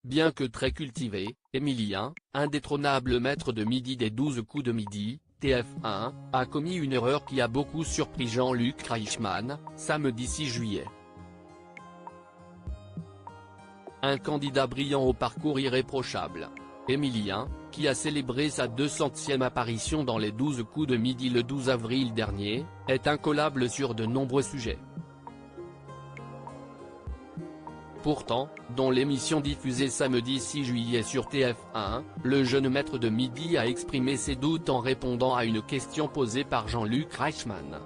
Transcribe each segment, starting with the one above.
Bien que très cultivé, Emilien, indétrônable maître de midi des 12 coups de midi, TF1, a commis une erreur qui a beaucoup surpris Jean-Luc Reichmann, samedi 6 juillet. Un candidat brillant au parcours irréprochable. Emilien, qui a célébré sa 200e apparition dans les 12 coups de midi le 12 avril dernier, est incollable sur de nombreux sujets. Pourtant, dans l'émission diffusée samedi 6 juillet sur TF1, le jeune maître de midi a exprimé ses doutes en répondant à une question posée par Jean-Luc Reichmann.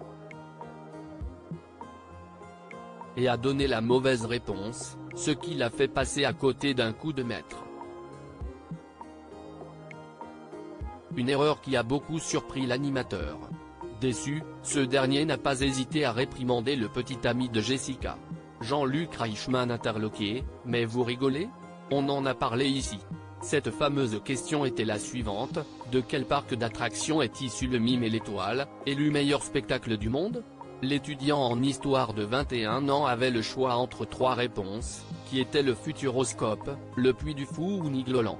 Et a donné la mauvaise réponse, ce qui l'a fait passer à côté d'un coup de maître. Une erreur qui a beaucoup surpris l'animateur. Déçu, ce dernier n'a pas hésité à réprimander le petit ami de Jessica. Jean-Luc Reichmann interloqué, « Mais vous rigolez ? On en a parlé ici. » Cette fameuse question était la suivante, de quel parc d'attractions est issu le mime et l'étoile, élu meilleur spectacle du monde ? L'étudiant en histoire de 21 ans avait le choix entre 3 réponses, qui étaient le Futuroscope, le Puy du Fou ou Nigloland.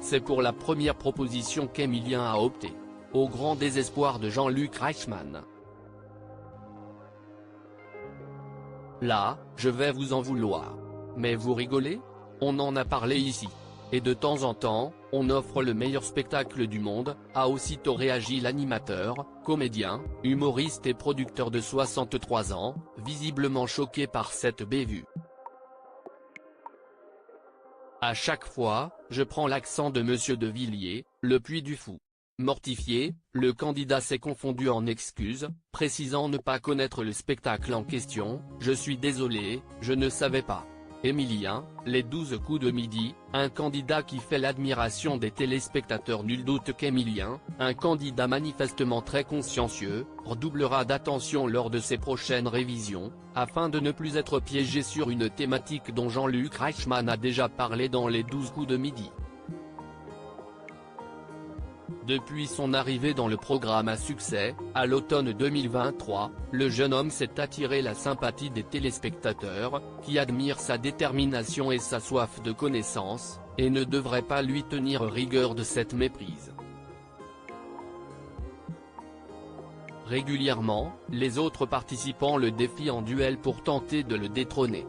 C'est pour la première proposition qu'Emilien a opté. Au grand désespoir de Jean-Luc Reichmann. Là, je vais vous en vouloir. Mais vous rigolez ? On en a parlé ici. Et de temps en temps, on offre le meilleur spectacle du monde, a aussitôt réagi l'animateur, comédien, humoriste et producteur de 63 ans, visiblement choqué par cette bévue. À chaque fois, je prends l'accent de Monsieur de Villiers, le Puy du Fou. Mortifié, le candidat s'est confondu en excuses, précisant ne pas connaître le spectacle en question, « Je suis désolé, je ne savais pas ». Emilien, les 12 coups de midi, un candidat qui fait l'admiration des téléspectateurs. Nul doute qu'Emilien, un candidat manifestement très consciencieux, redoublera d'attention lors de ses prochaines révisions, afin de ne plus être piégé sur une thématique dont Jean-Luc Reichmann a déjà parlé dans les 12 coups de midi. Depuis son arrivée dans le programme à succès, à l'automne 2023, le jeune homme s'est attiré la sympathie des téléspectateurs, qui admirent sa détermination et sa soif de connaissance, et ne devraient pas lui tenir rigueur de cette méprise. Régulièrement, les autres participants le défient en duel pour tenter de le détrôner.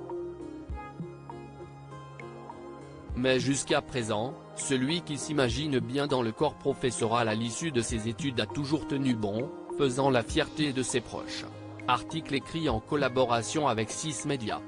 Mais jusqu'à présent, celui qui s'imagine bien dans le corps professoral à l'issue de ses études a toujours tenu bon, faisant la fierté de ses proches. Article écrit en collaboration avec 6 Médias.